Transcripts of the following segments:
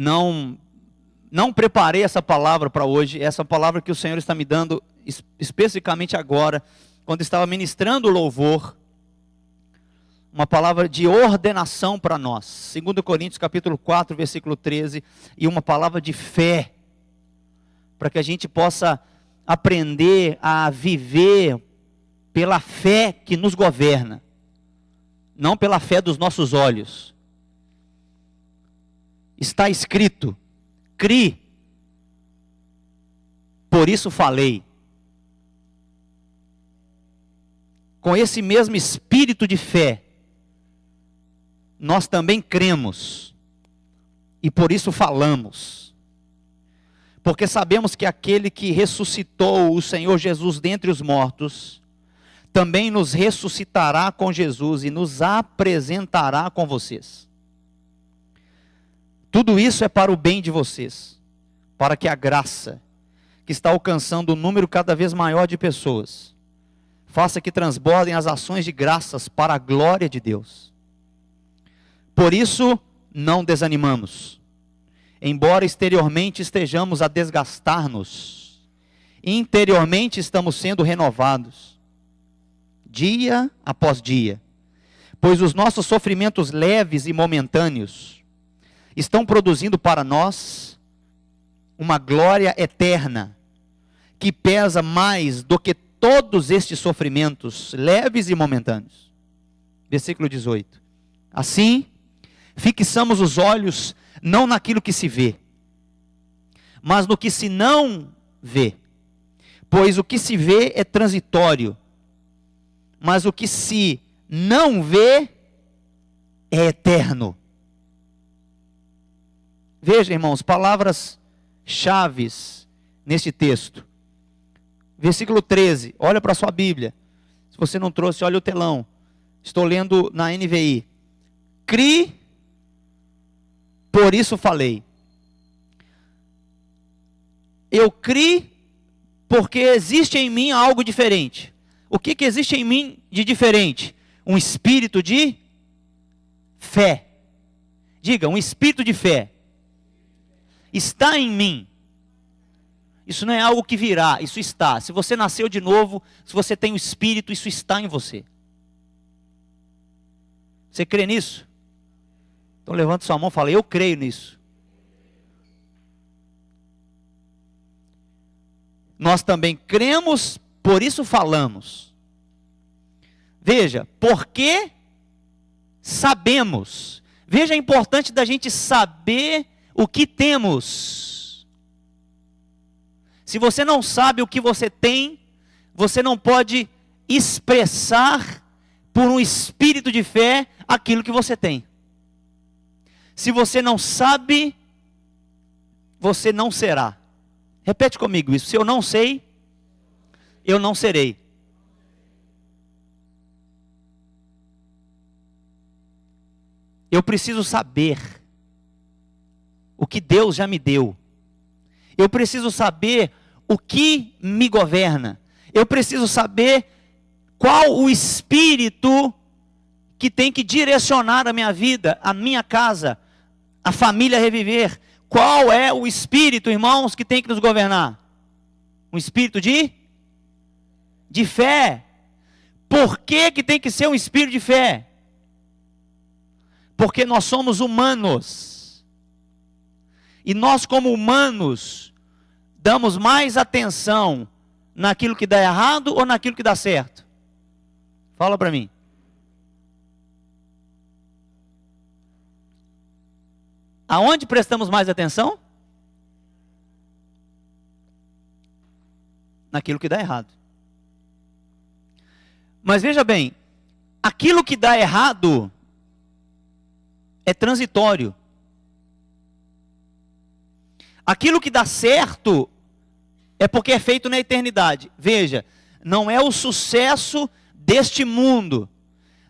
não preparei essa palavra para hoje, essa palavra que o Senhor está me dando especificamente agora, quando estava ministrando o louvor, uma palavra de ordenação para nós, 2 Coríntios capítulo 4, versículo 13, e uma palavra de fé, para que a gente possa aprender a viver pela fé que nos governa, não pela fé dos nossos olhos. Está escrito, cri, por isso falei. Com esse mesmo espírito de fé, nós também cremos, e por isso falamos, porque sabemos que aquele que ressuscitou o Senhor Jesus dentre os mortos, também nos ressuscitará com Jesus e nos apresentará com vocês. Tudo isso é para o bem de vocês, para que a graça, que está alcançando um número cada vez maior de pessoas, faça que transbordem as ações de graças para a glória de Deus. Por isso, não desanimamos. Embora exteriormente estejamos a desgastar-nos, interiormente estamos sendo renovados, dia após dia. Pois os nossos sofrimentos leves e momentâneos estão produzindo para nós uma glória eterna, que pesa mais do que todos estes sofrimentos leves e momentâneos. Versículo 18. Assim, fixamos os olhos não naquilo que se vê, mas no que se não vê. Pois o que se vê é transitório, mas o que se não vê é eterno. Veja, irmãos, palavras chaves neste texto. Versículo 13, olha para a sua Bíblia. Se você não trouxe, olha o telão. Estou lendo na NVI. Cri, por isso falei. Eu cri porque existe em mim algo diferente. O que existe em mim de diferente? Um espírito de fé. Diga, um espírito de fé. Está em mim. Isso não é algo que virá, isso está. Se você nasceu de novo, se você tem o espírito, isso está em você. Você crê nisso? Então levanta sua mão e fala, eu creio nisso. Nós também cremos, por isso falamos. Veja, porque sabemos. Veja, é importante da gente saber o que temos. Se você não sabe o que você tem, você não pode expressar por um espírito de fé aquilo que você tem. Se você não sabe, você não será. Repete comigo isso. Se eu não sei, eu não serei. Eu preciso saber o que Deus já me deu. Eu preciso saber o que me governa. Eu preciso saber qual o espírito que tem que direcionar a minha vida, a minha casa, a família Reviver. Qual é o espírito, irmãos, que tem que nos governar? Um espírito de fé. Por que tem que ser um espírito de fé? Porque nós somos humanos. E nós, como humanos, damos mais atenção naquilo que dá errado ou naquilo que dá certo? Fala para mim. Aonde prestamos mais atenção? Naquilo que dá errado. Mas veja bem, aquilo que dá errado é transitório. Aquilo que dá certo é porque é feito na eternidade. Veja, não é o sucesso deste mundo,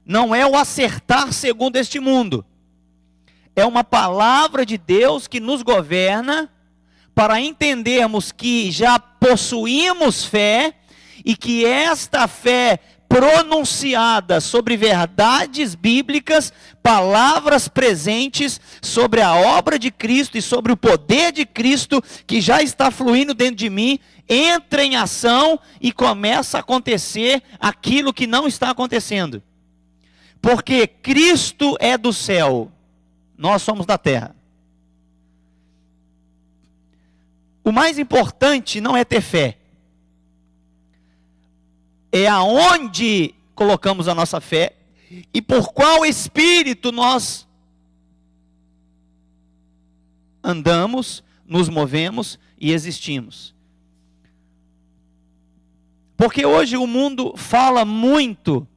não é o acertar segundo este mundo. É uma palavra de Deus que nos governa para entendermos que já possuímos fé e que esta fé pronunciada sobre verdades bíblicas, palavras presentes sobre a obra de Cristo e sobre o poder de Cristo que já está fluindo dentro de mim, entra em ação e começa a acontecer aquilo que não está acontecendo. Porque Cristo é do céu, nós somos da terra. O mais importante não é ter fé, é aonde colocamos a nossa fé e por qual espírito nós andamos, nos movemos e existimos. Porque hoje o mundo fala muito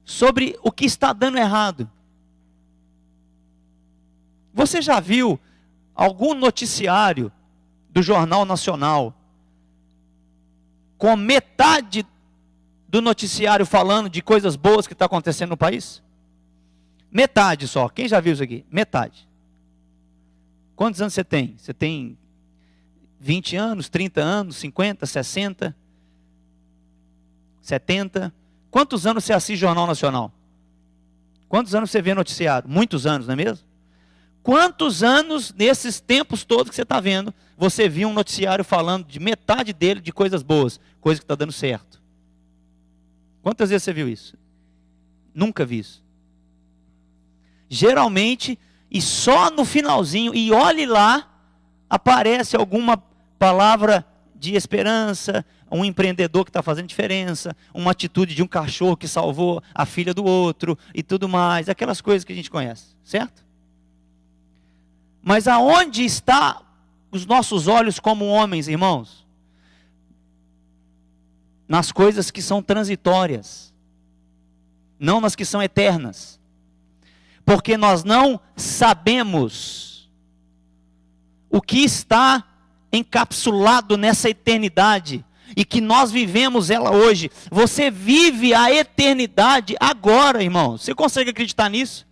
sobre o que está dando errado. Você já viu algum noticiário do Jornal Nacional com metade do noticiário falando de coisas boas que está acontecendo no país? Metade só. Quem já viu isso aqui? Metade. Quantos anos você tem? Você tem 20 anos, 30 anos, 50, 60, 70? Quantos anos você assiste Jornal Nacional? Quantos anos você vê noticiário? Muitos anos, não é mesmo? Quantos anos, nesses tempos todos que você está vendo, você viu um noticiário falando de metade dele de coisas boas, coisa que está dando certo? Quantas vezes você viu isso? Nunca vi isso. Geralmente, e só no finalzinho, e olhe lá, aparece alguma palavra de esperança, um empreendedor que está fazendo diferença, uma atitude de um cachorro que salvou a filha do outro, e tudo mais, aquelas coisas que a gente conhece, certo? Mas aonde está os nossos olhos como homens, irmãos? Nas coisas que são transitórias, não nas que são eternas. Porque nós não sabemos o que está encapsulado nessa eternidade e que nós vivemos ela hoje. Você vive a eternidade agora, irmão. Você consegue acreditar nisso?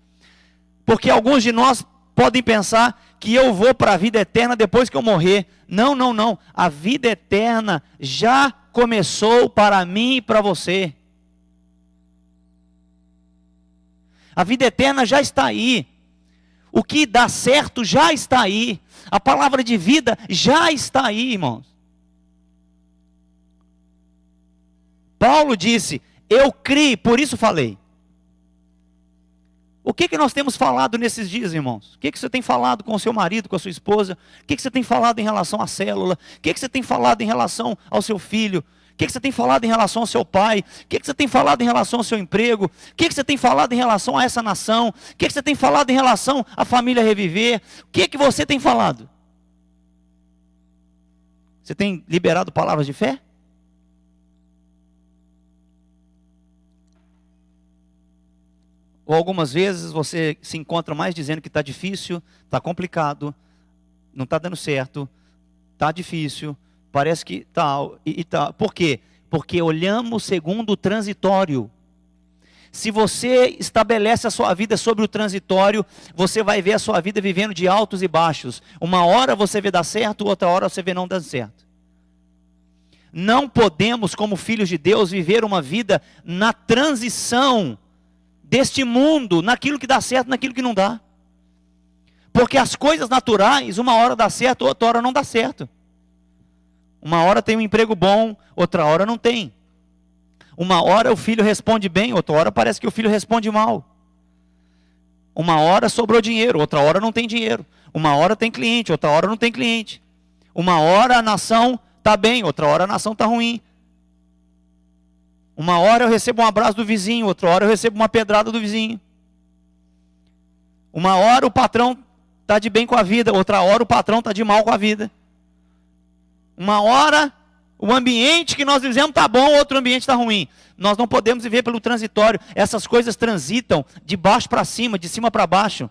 Porque alguns de nós podem pensar que eu vou para a vida eterna depois que eu morrer. Não, não, não. A vida eterna já começou para mim e para você. A vida eterna já está aí. O que dá certo já está aí. A palavra de vida já está aí, irmãos. Paulo disse: eu criei, por isso falei. O que nós temos falado nesses dias, irmãos? O que você tem falado com o seu marido, com a sua esposa? O que você tem falado em relação à célula? O que você tem falado em relação ao seu filho? O que você tem falado em relação ao seu pai? O que você tem falado em relação ao seu emprego? O que você tem falado em relação a essa nação? O que você tem falado em relação à família reviver? O que você tem falado? Você tem liberado palavras de fé? Ou algumas vezes você se encontra mais dizendo que está difícil, está complicado, não está dando certo, está difícil, parece que tal e tal. Por quê? Porque olhamos segundo o transitório. Se você estabelece a sua vida sobre o transitório, você vai ver a sua vida vivendo de altos e baixos. Uma hora você vê dar certo, outra hora você vê não dar certo. Não podemos, como filhos de Deus, viver uma vida na transição deste mundo, naquilo que dá certo, naquilo que não dá. Porque as coisas naturais, uma hora dá certo, outra hora não dá certo. Uma hora tem um emprego bom, outra hora não tem. Uma hora o filho responde bem, outra hora parece que o filho responde mal. Uma hora sobrou dinheiro, outra hora não tem dinheiro. Uma hora tem cliente, outra hora não tem cliente. Uma hora a nação está bem, outra hora a nação está ruim. Uma hora eu recebo um abraço do vizinho, outra hora eu recebo uma pedrada do vizinho. Uma hora o patrão está de bem com a vida, outra hora o patrão está de mal com a vida. Uma hora o ambiente que nós vivemos está bom, outro ambiente está ruim. Nós não podemos viver pelo transitório. Essas coisas transitam de baixo para cima, de cima para baixo.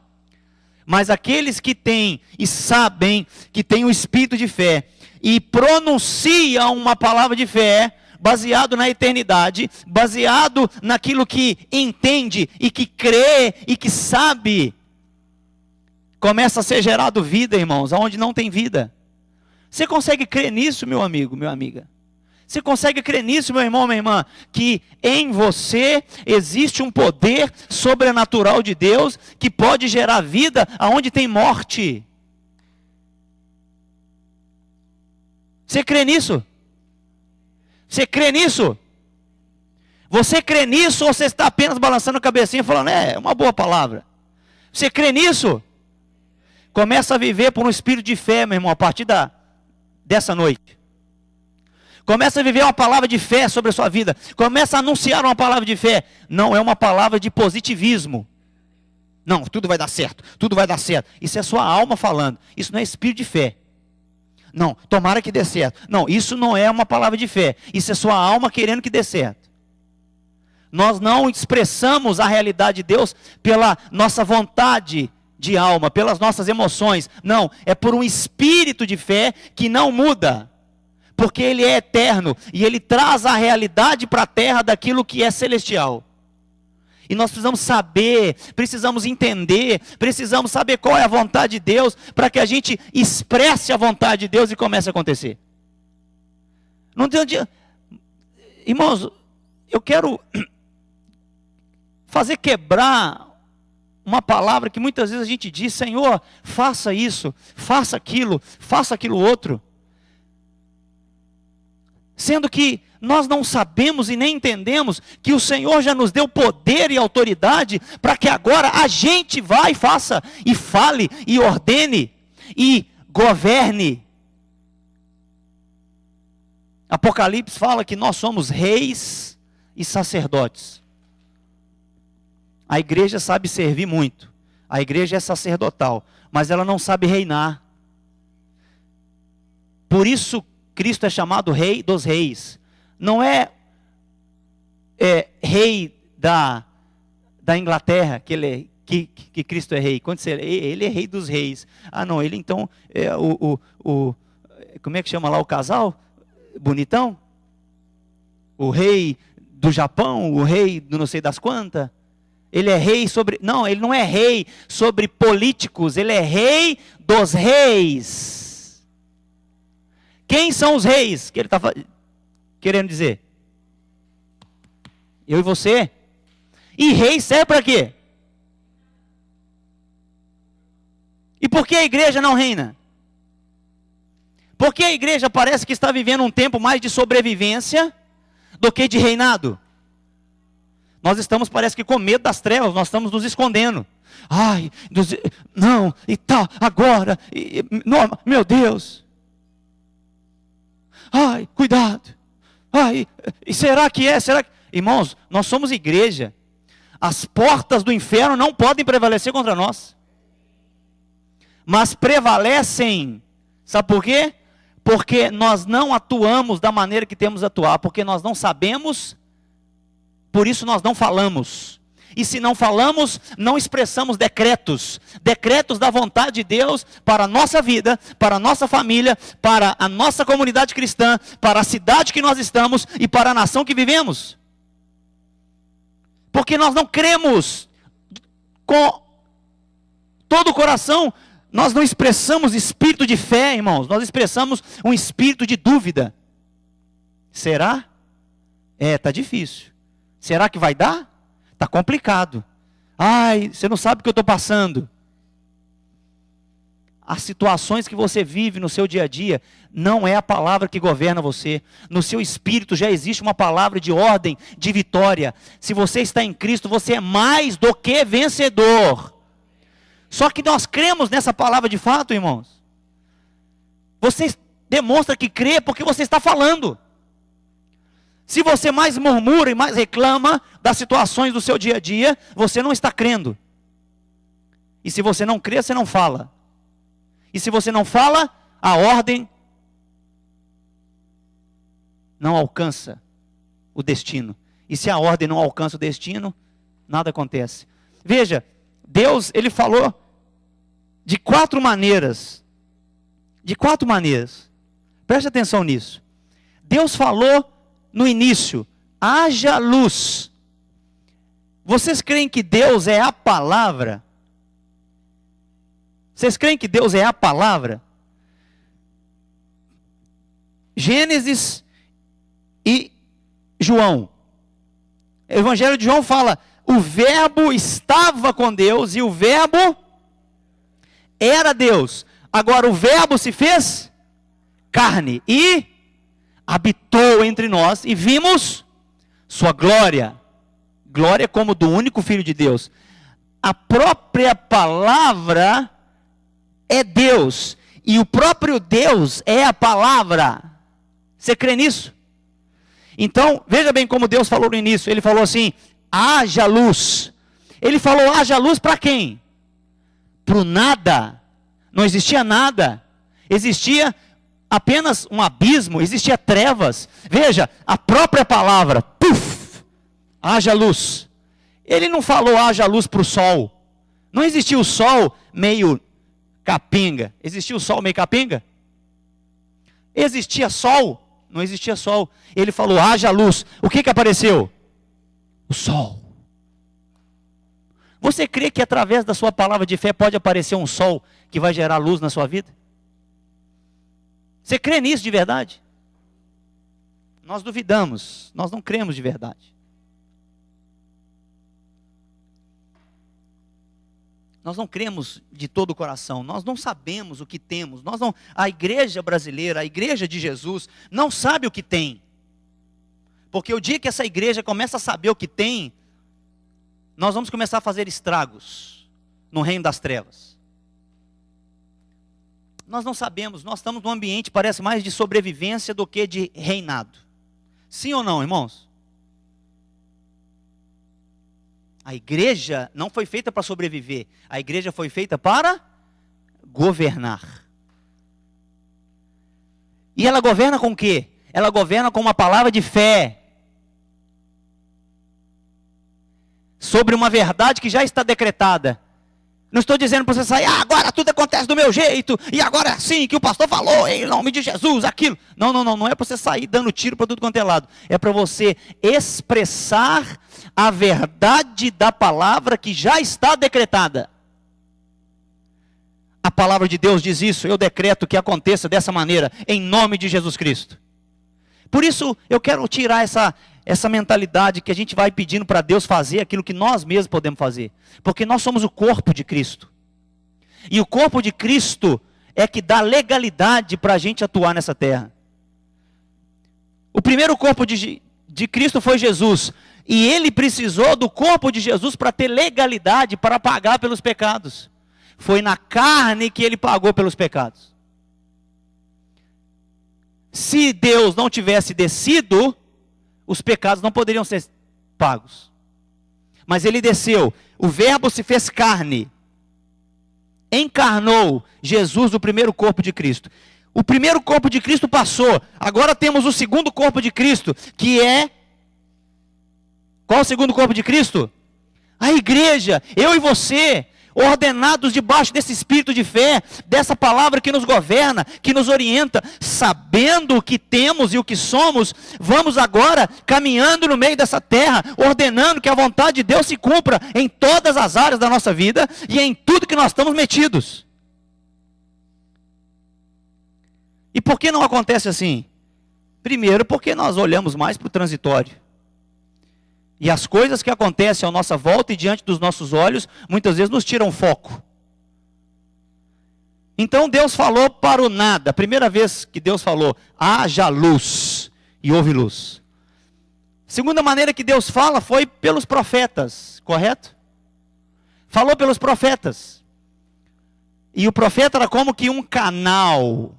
Mas aqueles que têm e sabem que têm o espírito de fé e pronunciam uma palavra de fé, baseado na eternidade, baseado naquilo que entende e que crê e que sabe, começa a ser gerado vida, irmãos, aonde não tem vida. Você consegue crer nisso, meu amigo, minha amiga? Você consegue crer nisso, meu irmão, minha irmã? Que em você existe um poder sobrenatural de Deus que pode gerar vida aonde tem morte. Você crê nisso? Você crê nisso? Você crê nisso ou você está apenas balançando a cabecinha e falando, é uma boa palavra? Você crê nisso? Começa a viver por um espírito de fé, meu irmão, a partir dessa noite. Começa a viver uma palavra de fé sobre a sua vida. Começa a anunciar uma palavra de fé. Não é uma palavra de positivismo. Não, tudo vai dar certo, tudo vai dar certo. Isso é sua alma falando. Isso não é espírito de fé. Não, tomara que dê certo. Não, isso não é uma palavra de fé. Isso é sua alma querendo que dê certo. Nós não expressamos a realidade de Deus pela nossa vontade de alma, pelas nossas emoções. Não, é por um espírito de fé que não muda. Porque Ele é eterno e Ele traz a realidade para a terra daquilo que é celestial. E nós precisamos saber, precisamos entender, precisamos saber qual é a vontade de Deus, para que a gente expresse a vontade de Deus e comece a acontecer. Não tem dia. Irmãos, eu quero fazer quebrar uma palavra que muitas vezes a gente diz, Senhor, faça isso, faça aquilo outro. Sendo que nós não sabemos e nem entendemos que o Senhor já nos deu poder e autoridade para que agora a gente vá e faça, e fale, e ordene, e governe. Apocalipse fala que nós somos reis e sacerdotes. A igreja sabe servir muito, a igreja é sacerdotal, mas ela não sabe reinar. Por isso Cristo é chamado Rei dos Reis. Não é rei da Inglaterra, que Cristo é rei. Quando ele é rei dos reis. Ah não, ele então é como é que chama lá o casal? Bonitão? O rei do Japão, o rei do não sei das quantas. Ele é rei sobre... Não, ele não é rei sobre políticos, ele é rei dos reis. Quem são os reis que ele está querendo dizer? Eu e você. E rei serve para quê? E por que a igreja não reina? Porque a igreja parece que está vivendo um tempo mais de sobrevivência do que de reinado. Nós estamos, parece que com medo das trevas, nós estamos nos escondendo. Ai, não, e tal, agora, não, meu Deus. Ai, cuidado. Ai, e será que é? Será que... Irmãos, nós somos igreja. As portas do inferno não podem prevalecer contra nós. Mas prevalecem. Sabe por quê? Porque nós não atuamos da maneira que temos de atuar. Porque nós não sabemos, por isso nós não falamos. E se não falamos, não expressamos decretos. Decretos da vontade de Deus para a nossa vida, para a nossa família, para a nossa comunidade cristã, para a cidade que nós estamos e para a nação que vivemos. Porque nós não cremos com todo o coração, nós não expressamos espírito de fé, irmãos. Nós expressamos um espírito de dúvida. Será? Está difícil. Será que vai dar? Está complicado. Ai, você não sabe o que eu estou passando. As situações que você vive no seu dia a dia, não é a palavra que governa você. No seu espírito já existe uma palavra de ordem, de vitória. Se você está em Cristo, você é mais do que vencedor. Só que nós cremos nessa palavra de fato, irmãos. Você demonstra que crê porque você está falando. Se você mais murmura e mais reclama das situações do seu dia a dia, você não está crendo. E se você não crê, você não fala. E se você não fala, a ordem não alcança o destino. E se a ordem não alcança o destino, nada acontece. Veja, Deus, Ele falou de 4 maneiras. De 4 maneiras. Preste atenção nisso. Deus falou no início, haja luz. Vocês creem que Deus é a palavra? Vocês creem que Deus é a palavra? Gênesis e João. O Evangelho de João fala: o verbo estava com Deus e o verbo era Deus. Agora o verbo se fez carne e habitou entre nós e vimos sua glória. Glória como do único Filho de Deus. A própria palavra é Deus e o próprio Deus é a palavra. Você crê nisso? Então, veja bem como Deus falou no início. Ele falou assim: haja luz. Ele falou haja luz para quem? Para o nada. Não existia nada. Existia apenas um abismo, existia trevas. Veja, a própria palavra, puf, haja luz. Ele não falou haja luz para o sol. Não existia o sol meio capenga. Existia o sol meio capenga? Existia sol? Não existia sol. Ele falou haja luz. O que apareceu? O sol. Você crê que através da sua palavra de fé pode aparecer um sol que vai gerar luz na sua vida? Você crê nisso de verdade? Nós duvidamos, nós não cremos de verdade. Nós não cremos de todo o coração, nós não sabemos o que temos, a igreja brasileira, a igreja de Jesus, não sabe o que tem. Porque o dia que essa igreja começa a saber o que tem, nós vamos começar a fazer estragos no reino das trevas. Nós não sabemos, nós estamos num ambiente, parece mais de sobrevivência do que de reinado. Sim ou não, irmãos? A igreja não foi feita para sobreviver, a igreja foi feita para governar. E ela governa com o quê? Ela governa com uma palavra de fé. Sobre uma verdade que já está decretada. Não estou dizendo para você sair, agora tudo acontece do meu jeito, e agora é assim que o pastor falou, em nome de Jesus, aquilo. Não é para você sair dando tiro para tudo quanto é lado. É para você expressar a verdade da palavra que já está decretada. A palavra de Deus diz isso, eu decreto que aconteça dessa maneira, em nome de Jesus Cristo. Por isso, eu quero tirar essa mentalidade que a gente vai pedindo para Deus fazer aquilo que nós mesmos podemos fazer. Porque nós somos o corpo de Cristo. E o corpo de Cristo é que dá legalidade para a gente atuar nessa terra. O primeiro corpo de Cristo foi Jesus. E ele precisou do corpo de Jesus para ter legalidade, para pagar pelos pecados. Foi na carne que ele pagou pelos pecados. Se Deus não tivesse descido, os pecados não poderiam ser pagos. Mas ele desceu, o verbo se fez carne, encarnou Jesus, o primeiro corpo de Cristo. O primeiro corpo de Cristo passou, agora temos o segundo corpo de Cristo, que é... Qual o segundo corpo de Cristo? A igreja, eu e você, ordenados debaixo desse espírito de fé, dessa palavra que nos governa, que nos orienta, sabendo o que temos e o que somos, vamos agora caminhando no meio dessa terra, ordenando que a vontade de Deus se cumpra em todas as áreas da nossa vida e em tudo que nós estamos metidos. E por que não acontece assim? Primeiro, porque nós olhamos mais para o transitório. E as coisas que acontecem à nossa volta e diante dos nossos olhos, muitas vezes nos tiram foco. Então Deus falou para o nada. A primeira vez que Deus falou, haja luz, e houve luz. Segunda maneira que Deus fala foi pelos profetas, correto? Falou pelos profetas. E o profeta era como que um canal.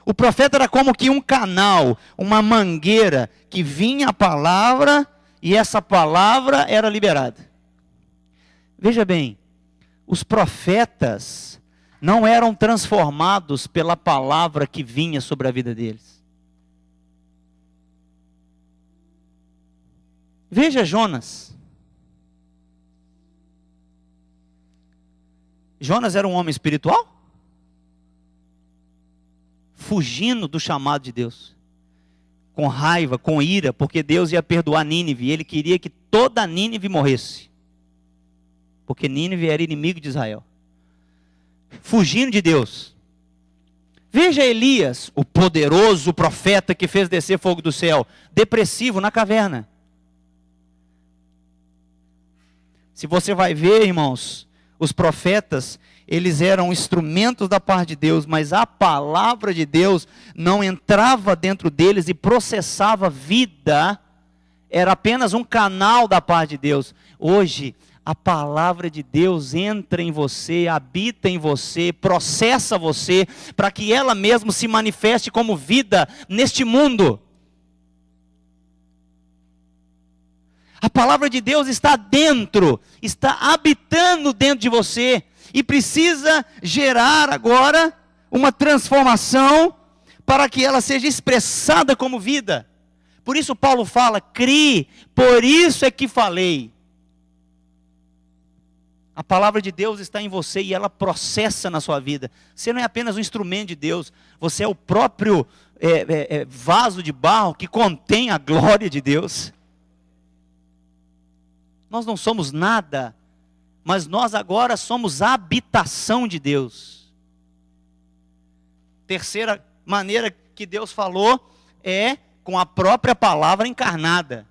O profeta era como que um canal, uma mangueira, que vinha a palavra e essa palavra era liberada. Veja bem, os profetas não eram transformados pela palavra que vinha sobre a vida deles. Veja Jonas. Jonas era um homem espiritual? Fugindo do chamado de Deus, com raiva, com ira, porque Deus ia perdoar Nínive, e ele queria que toda Nínive morresse, porque Nínive era inimigo de Israel, fugindo de Deus. Veja Elias, o poderoso profeta que fez descer fogo do céu, depressivo na caverna. Se você vai ver, irmãos, os profetas, eles eram instrumentos da parte de Deus, mas a palavra de Deus não entrava dentro deles e processava vida, era apenas um canal da parte de Deus. Hoje, a palavra de Deus entra em você, habita em você, processa você, para que ela mesma se manifeste como vida neste mundo. A palavra de Deus está dentro, está habitando dentro de você, e precisa gerar agora uma transformação, para que ela seja expressada como vida. Por isso Paulo fala, crie, por isso é que falei. A palavra de Deus está em você e ela processa na sua vida. Você não é apenas um instrumento de Deus, você é o próprio vaso de barro que contém a glória de Deus. Nós não somos nada, mas nós agora somos a habitação de Deus. Terceira maneira que Deus falou é com a própria palavra encarnada.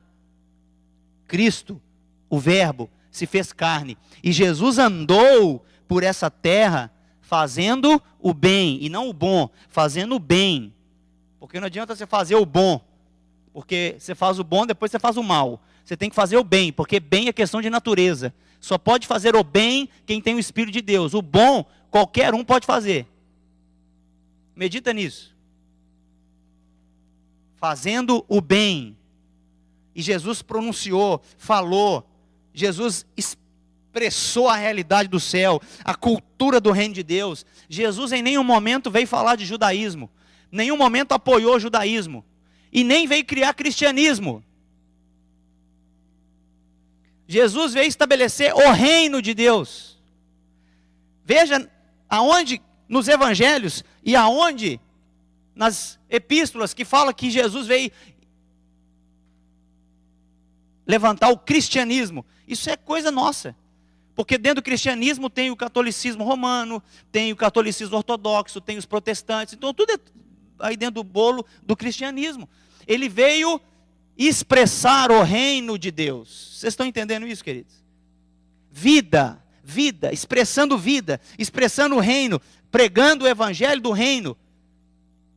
Cristo, o Verbo, se fez carne. E Jesus andou por essa terra fazendo o bem, e não o bom, fazendo o bem. Porque não adianta você fazer o bom, porque você faz o bom, depois você faz o mal. Você tem que fazer o bem, porque bem é questão de natureza. Só pode fazer o bem quem tem o Espírito de Deus. O bom, qualquer um pode fazer. Medita nisso. Fazendo o bem. E Jesus pronunciou, falou. Jesus expressou a realidade do céu, a cultura do reino de Deus. Jesus em nenhum momento veio falar de judaísmo. Nenhum momento apoiou o judaísmo. E nem veio criar cristianismo. Jesus veio estabelecer o reino de Deus. Veja aonde nos evangelhos e aonde nas epístolas que fala que Jesus veio levantar o cristianismo. Isso é coisa nossa. Porque dentro do cristianismo tem o catolicismo romano, tem o catolicismo ortodoxo, tem os protestantes. Então tudo é aí dentro do bolo do cristianismo. Ele veio expressar o reino de Deus. Vocês estão entendendo isso, queridos? Vida, expressando o reino, pregando o evangelho do reino,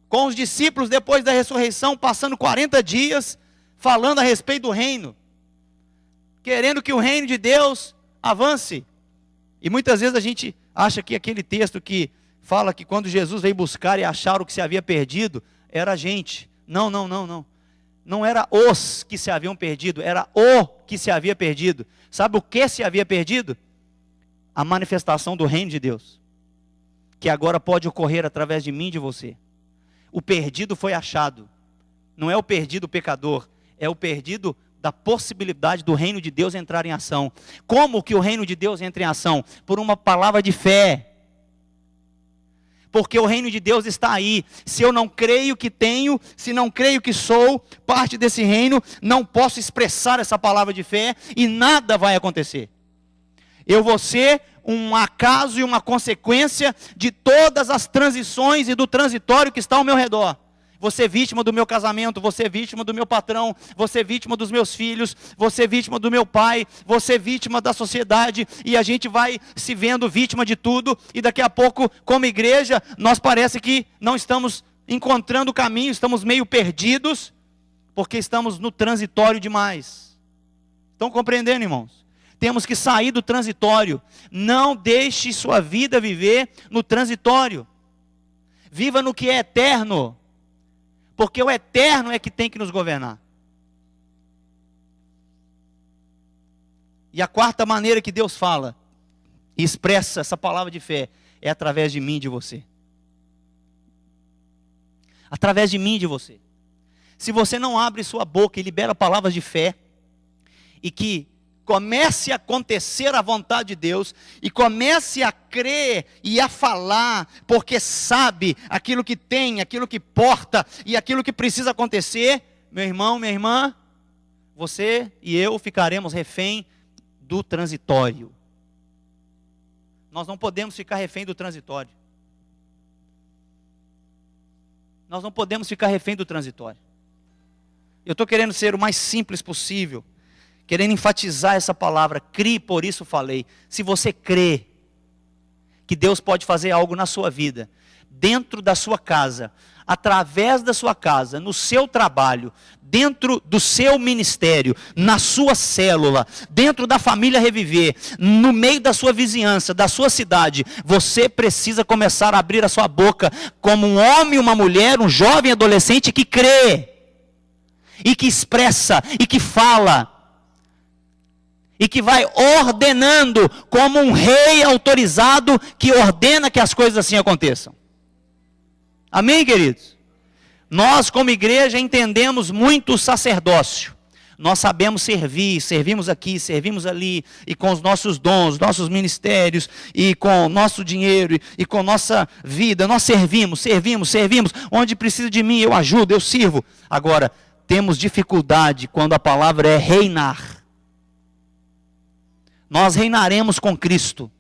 com os discípulos depois da ressurreição, passando 40 dias, falando a respeito do reino, querendo que o reino de Deus avance. E muitas vezes a gente acha que aquele texto que fala que quando Jesus veio buscar e achar o que se havia perdido, era a gente. Não. Não era os que se haviam perdido, era o que se havia perdido. Sabe o que se havia perdido? A manifestação do reino de Deus, que agora pode ocorrer através de mim e de você. O perdido foi achado. Não é o perdido pecador, é o perdido da possibilidade do reino de Deus entrar em ação. Como que o reino de Deus entra em ação? Por uma palavra de fé. Porque o reino de Deus está aí. Se eu não creio que tenho, se não creio que sou parte desse reino, não posso expressar essa palavra de fé e nada vai acontecer. Eu vou ser um acaso e uma consequência de todas as transições e do transitório que está ao meu redor. Você é vítima do meu casamento, você é vítima do meu patrão, você é vítima dos meus filhos, você é vítima do meu pai, você é vítima da sociedade, e a gente vai se vendo vítima de tudo, e daqui a pouco, como igreja, nós parece que não estamos encontrando o caminho, estamos meio perdidos, porque estamos no transitório demais. Estão compreendendo, irmãos? Temos que sair do transitório. Não deixe sua vida viver no transitório. Viva no que é eterno. Porque o eterno é que tem que nos governar. E a quarta maneira que Deus fala e expressa essa palavra de fé é através de mim e de você. Através de mim e de você. Se você não abre sua boca e libera palavras de fé, e que comece a acontecer a vontade de Deus, e comece a crer e a falar, porque sabe aquilo que tem, aquilo que porta, e aquilo que precisa acontecer, meu irmão, minha irmã, você e eu ficaremos refém do transitório. Nós não podemos ficar refém do transitório. Nós não podemos ficar refém do transitório. Eu estou querendo ser o mais simples possível, querendo enfatizar essa palavra, crie, por isso falei. Se você crê que Deus pode fazer algo na sua vida, dentro da sua casa, através da sua casa, no seu trabalho, dentro do seu ministério, na sua célula, dentro da família Reviver, no meio da sua vizinhança, da sua cidade, você precisa começar a abrir a sua boca como um homem, uma mulher, um jovem adolescente que crê, e que expressa, e que fala, e que vai ordenando como um rei autorizado que ordena que as coisas assim aconteçam. Amém, queridos? Nós, como igreja, entendemos muito o sacerdócio. Nós sabemos servir, servimos aqui, servimos ali, e com os nossos dons, nossos ministérios, e com o nosso dinheiro, e com nossa vida, nós servimos. Onde precisa de mim, eu ajudo, eu sirvo. Agora, temos dificuldade quando a palavra é reinar. Nós reinaremos com Cristo.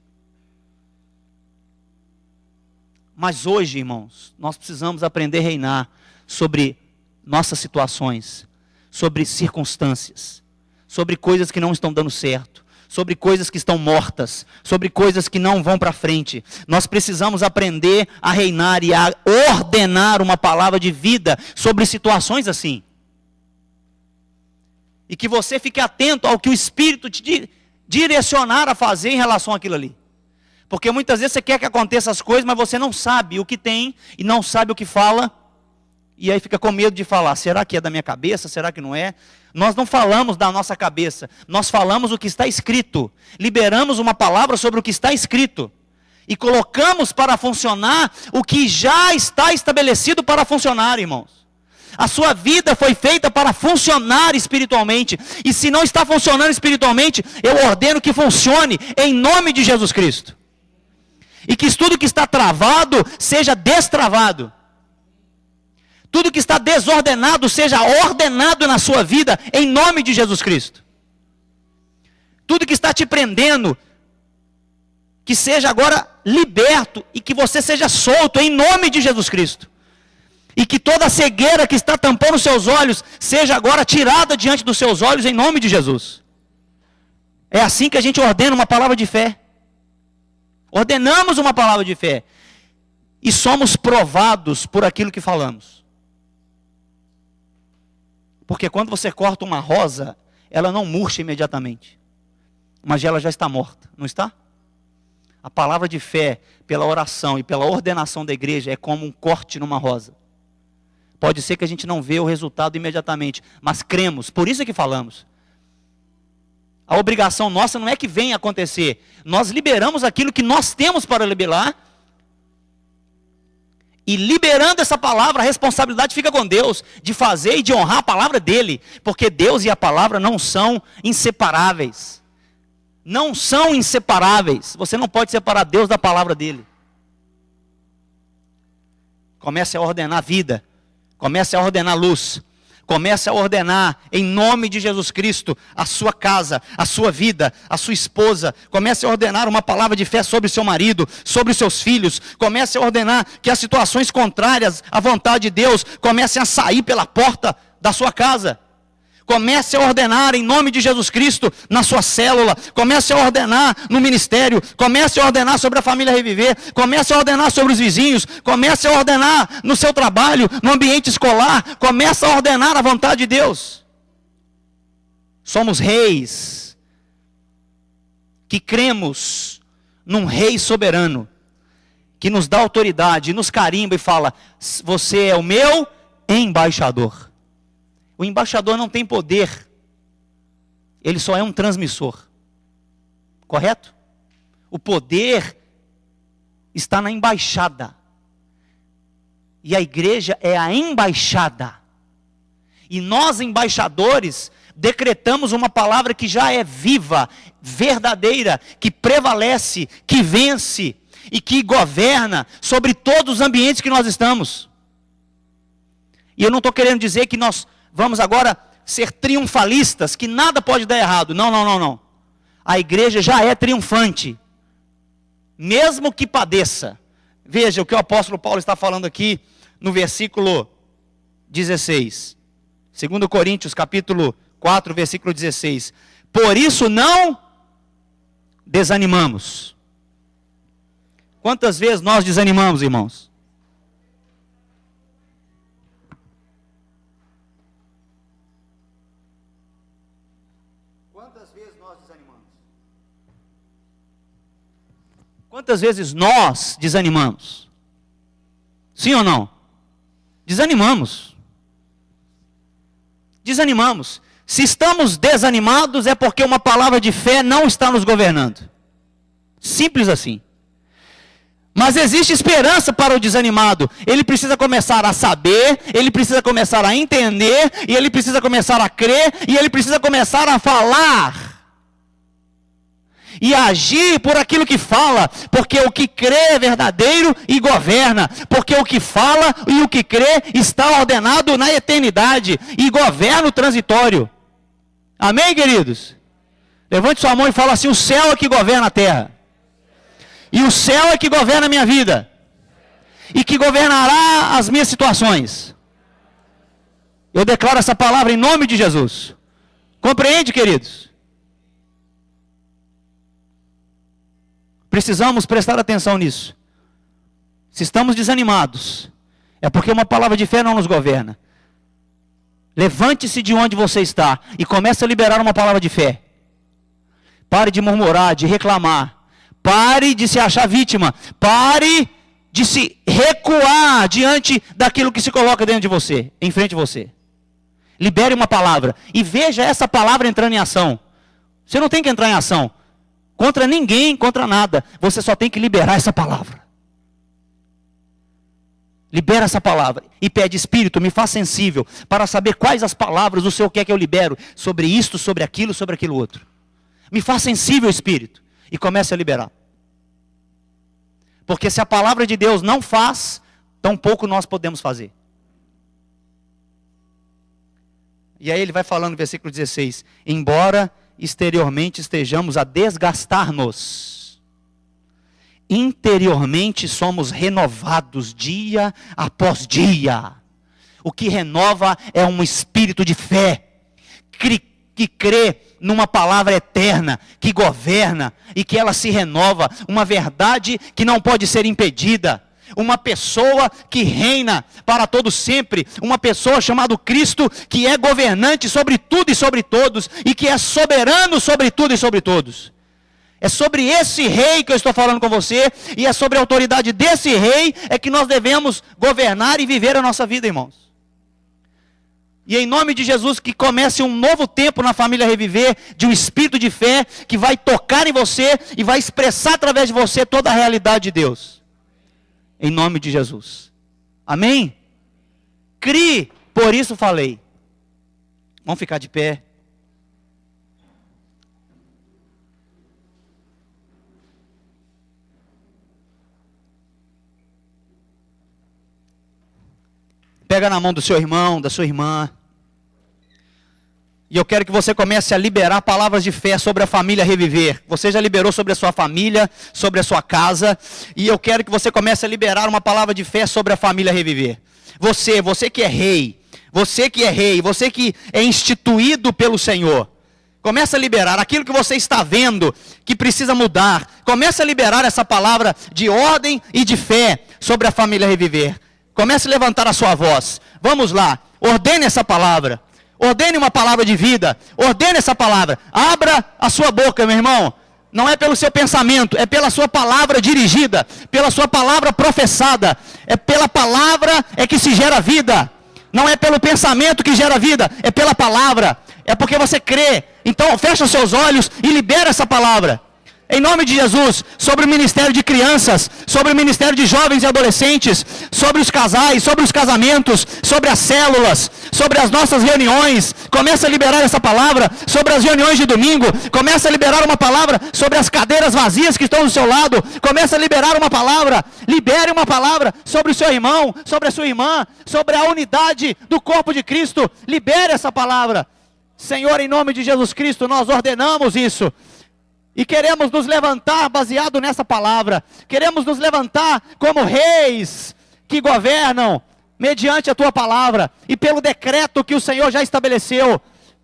Mas hoje, irmãos, nós precisamos aprender a reinar sobre nossas situações, sobre circunstâncias, sobre coisas que não estão dando certo, sobre coisas que estão mortas, sobre coisas que não vão para frente. Nós precisamos aprender a reinar e a ordenar uma palavra de vida sobre situações assim. E que você fique atento ao que o Espírito te direcionar a fazer em relação àquilo ali. Porque muitas vezes você quer que aconteça as coisas, mas você não sabe o que tem e não sabe o que fala. E aí fica com medo de falar, será que é da minha cabeça, será que não é? Nós não falamos da nossa cabeça, nós falamos o que está escrito. Liberamos uma palavra sobre o que está escrito. E colocamos para funcionar o que já está estabelecido para funcionar, irmãos. A sua vida foi feita para funcionar espiritualmente. E se não está funcionando espiritualmente, eu ordeno que funcione em nome de Jesus Cristo. E que tudo que está travado seja destravado. Tudo que está desordenado seja ordenado na sua vida em nome de Jesus Cristo. Tudo que está te prendendo, que seja agora liberto e que você seja solto em nome de Jesus Cristo. E que toda a cegueira que está tampando os seus olhos seja agora tirada diante dos seus olhos em nome de Jesus. É assim que a gente ordena uma palavra de fé. Ordenamos uma palavra de fé. E somos provados por aquilo que falamos. Porque quando você corta uma rosa, ela não murcha imediatamente. Mas ela já está morta, não está? A palavra de fé, pela oração e pela ordenação da igreja, é como um corte numa rosa. Pode ser que a gente não vê o resultado imediatamente, mas cremos, por isso é que falamos. A obrigação nossa não é que venha acontecer. Nós liberamos aquilo que nós temos para liberar. E liberando essa palavra, a responsabilidade fica com Deus, de fazer e de honrar a palavra dele. Porque Deus e a palavra não são inseparáveis. Não são inseparáveis. Você não pode separar Deus da palavra dele. Comece a ordenar a vida. Comece a ordenar a luz. Comece a ordenar, em nome de Jesus Cristo, a sua casa, a sua vida, a sua esposa. Comece a ordenar uma palavra de fé sobre o seu marido, sobre os seus filhos. Comece a ordenar que as situações contrárias à vontade de Deus comecem a sair pela porta da sua casa. Comece a ordenar em nome de Jesus Cristo na sua célula. Comece a ordenar no ministério. Comece a ordenar sobre a família Reviver. Comece a ordenar sobre os vizinhos. Comece a ordenar no seu trabalho, no ambiente escolar. Comece a ordenar a vontade de Deus. Somos reis que cremos num rei soberano que nos dá autoridade, nos carimba e fala: você é o meu embaixador. O embaixador não tem poder, ele só é um transmissor, correto? O poder está na embaixada, e a igreja é a embaixada, e nós embaixadores decretamos uma palavra que já é viva, verdadeira, que prevalece, que vence, e que governa sobre todos os ambientes que nós estamos. E eu não estou querendo dizer que nós vamos agora ser triunfalistas, que nada pode dar errado. Não. A igreja já é triunfante, mesmo que padeça. Veja o que o apóstolo Paulo está falando aqui, no versículo 16. 2 Coríntios, capítulo 4, versículo 16. Por isso não desanimamos. Quantas vezes nós desanimamos, irmãos? Quantas vezes nós desanimamos? Quantas vezes nós desanimamos? Sim ou não? Desanimamos. Desanimamos. Se estamos desanimados é porque uma palavra de fé não está nos governando. Simples assim. Mas existe esperança para o desanimado. Ele precisa começar a saber, ele precisa começar a entender, e ele precisa começar a crer, e ele precisa começar a falar. E agir por aquilo que fala, porque o que crê é verdadeiro e governa, porque o que fala e o que crê está ordenado na eternidade e governa o transitório. Amém, queridos? Levante sua mão e fala assim: o céu é que governa a terra, e o céu é que governa a minha vida, e que governará as minhas situações. Eu declaro essa palavra em nome de Jesus. Compreende, queridos? Precisamos prestar atenção nisso. Se estamos desanimados, é porque uma palavra de fé não nos governa. Levante-se de onde você está e comece a liberar uma palavra de fé. Pare de murmurar, de reclamar. Pare de se achar vítima. Pare de se recuar diante daquilo que se coloca dentro de você, em frente de você. Libere uma palavra e veja essa palavra entrando em ação. Você não tem que entrar em ação contra ninguém, contra nada. Você só tem que liberar essa palavra. Libera essa palavra e pede: Espírito, me faz sensível para saber quais as palavras o Senhor quer que eu libero sobre isto, sobre aquilo outro. Me faz sensível, Espírito, e comece a liberar. Porque se a palavra de Deus não faz, tampouco nós podemos fazer. E aí ele vai falando no versículo 16: embora exteriormente estejamos a desgastar-nos, interiormente somos renovados dia após dia. O que renova é um espírito de fé, que crê numa palavra eterna, que governa e que ela se renova, uma verdade que não pode ser impedida, uma pessoa que reina para todo sempre, uma pessoa chamada Cristo, que é governante sobre tudo e sobre todos, e que é soberano sobre tudo e sobre todos. É sobre esse rei que eu estou falando com você, e é sobre a autoridade desse rei é que nós devemos governar e viver a nossa vida, irmãos. E em nome de Jesus, que comece um novo tempo na família Reviver, de um espírito de fé, que vai tocar em você, e vai expressar através de você toda a realidade de Deus. Em nome de Jesus. Amém? Crie, por isso falei. Vamos ficar de pé. Pega na mão do seu irmão, da sua irmã. E eu quero que você comece a liberar palavras de fé sobre a família Reviver. Você já liberou sobre a sua família, sobre a sua casa. E eu quero que você comece a liberar uma palavra de fé sobre a família Reviver. Você que é rei, você que é instituído pelo Senhor. Comece a liberar aquilo que você está vendo, que precisa mudar. Comece a liberar essa palavra de ordem e de fé sobre a família Reviver. Comece a levantar a sua voz. Vamos lá, ordene essa palavra. Ordene uma palavra de vida. Ordene essa palavra. Abra a sua boca, meu irmão. Não é pelo seu pensamento, é pela sua palavra dirigida, pela sua palavra professada. É pela palavra que se gera vida. Não é pelo pensamento que gera vida, é pela palavra. É porque você crê. Então fecha os seus olhos e libera essa palavra. Em nome de Jesus, sobre o ministério de crianças, sobre o ministério de jovens e adolescentes, sobre os casais, sobre os casamentos, sobre as células, sobre as nossas reuniões. Começa a liberar essa palavra sobre as reuniões de domingo. Começa a liberar uma palavra sobre as cadeiras vazias que estão do seu lado. Começa a liberar uma palavra. Libere uma palavra sobre o seu irmão, sobre a sua irmã, sobre a unidade do corpo de Cristo. Libere essa palavra. Senhor, em nome de Jesus Cristo, nós ordenamos isso. E queremos nos levantar baseado nessa palavra. Queremos nos levantar como reis que governam mediante a tua palavra e pelo decreto que o Senhor já estabeleceu.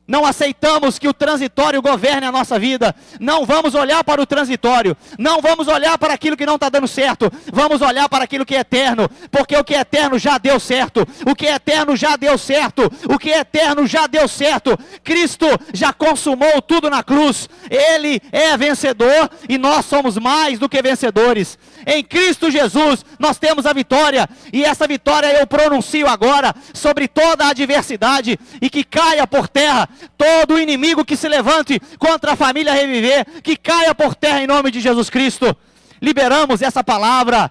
Não aceitamos que o transitório governe a nossa vida. Não vamos olhar para o transitório. Não vamos olhar para aquilo que não está dando certo. Vamos olhar para aquilo que é eterno. Porque o que é eterno já deu certo. O que é eterno já deu certo. O que é eterno já deu certo. Cristo já consumou tudo na cruz. Ele é vencedor e nós somos mais do que vencedores. Em Cristo Jesus nós temos a vitória. E essa vitória eu pronuncio agora sobre toda a adversidade. E que caia por terra todo inimigo que se levante contra a família Reviver, que caia por terra em nome de Jesus Cristo. Liberamos essa palavra.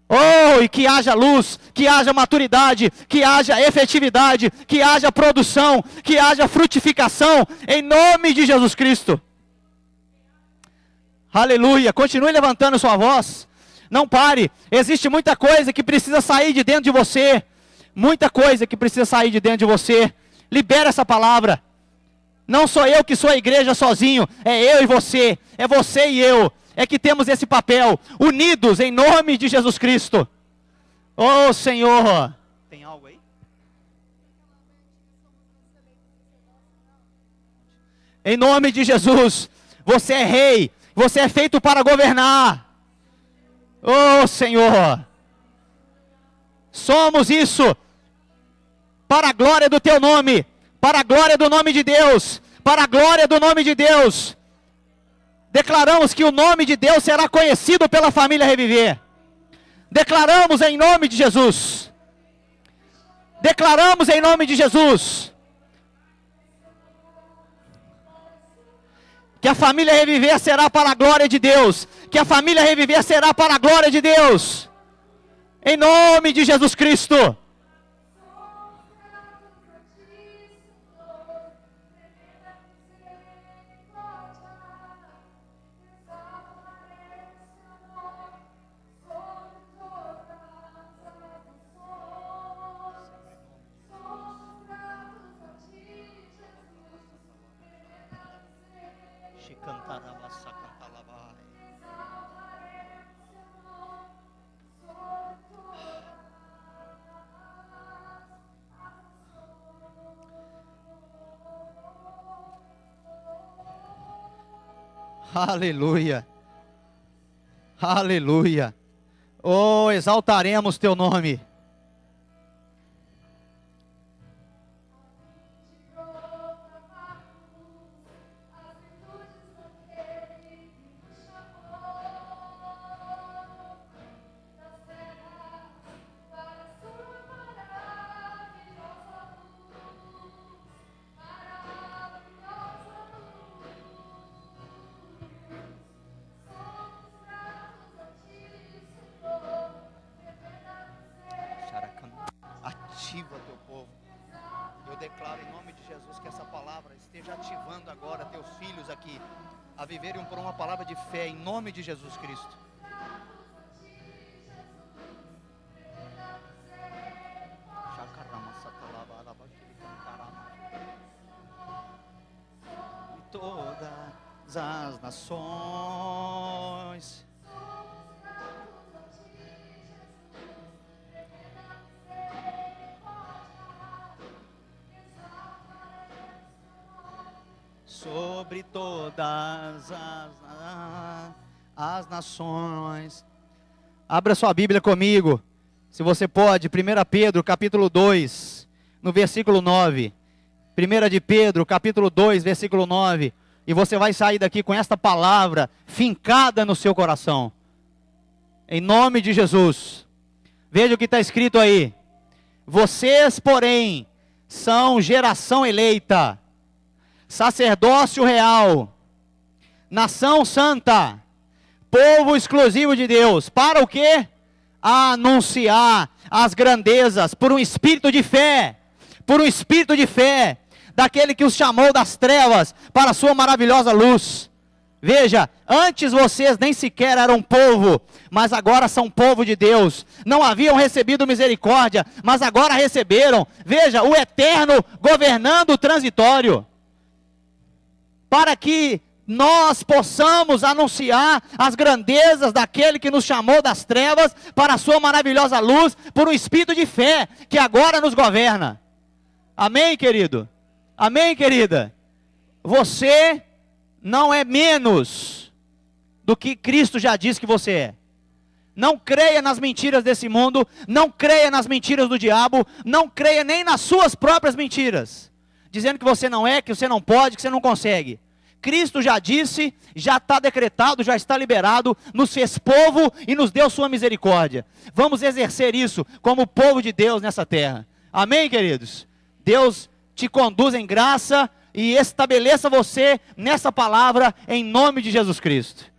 Oh, e que haja luz, que haja maturidade, que haja efetividade, que haja produção, que haja frutificação, em nome de Jesus Cristo. Aleluia. Continue levantando sua voz. Não pare. Existe muita coisa que precisa sair de dentro de você. Muita coisa que precisa sair de dentro de você. Libera essa palavra. Não sou eu que sou a igreja sozinho, é eu e você, é você e eu, é que temos esse papel, unidos em nome de Jesus Cristo. Oh Senhor, tem algo aí? Em nome de Jesus, você é rei, você é feito para governar. Oh Senhor, somos isso, para a glória do teu nome. Para a glória do nome de Deus, para a glória do nome de Deus, declaramos que o nome de Deus será conhecido pela família Reviver. Declaramos em nome de Jesus. Declaramos em nome de Jesus. Que a família Reviver será para a glória de Deus. Que a família Reviver será para a glória de Deus. Em nome de Jesus Cristo. Aleluia, aleluia, oh, exaltaremos teu nome. Ativa teu povo. Eu declaro em nome de Jesus que essa palavra esteja ativando agora teus filhos aqui a viverem por uma palavra de fé em nome de Jesus Cristo. E todas as nações sobre todas as nações. Abra sua Bíblia comigo, se você pode, 1 Pedro, capítulo 2, no versículo 9. 1 de Pedro, capítulo 2, versículo 9. E você vai sair daqui com esta palavra fincada no seu coração. Em nome de Jesus. Veja o que está escrito aí. Vocês, porém, são geração eleita, sacerdócio real, nação santa, povo exclusivo de Deus. Para o quê? Anunciar as grandezas, por um espírito de fé, daquele que os chamou das trevas para a sua maravilhosa luz. Veja, antes vocês nem sequer eram povo, mas agora são povo de Deus. Não haviam recebido misericórdia, mas agora receberam. Veja, o eterno governando o transitório. Para que nós possamos anunciar as grandezas daquele que nos chamou das trevas para a sua maravilhosa luz, por um espírito de fé que agora nos governa. Amém, querido? Amém, querida? Você não é menos do que Cristo já disse que você é. Não creia nas mentiras desse mundo, não creia nas mentiras do diabo, não creia nem nas suas próprias mentiras, dizendo que você não é, que você não pode, que você não consegue. Cristo já disse, já está decretado, já está liberado, nos fez povo e nos deu sua misericórdia. Vamos exercer isso como povo de Deus nessa terra. Amém, queridos? Deus te conduz em graça e estabeleça você nessa palavra em nome de Jesus Cristo.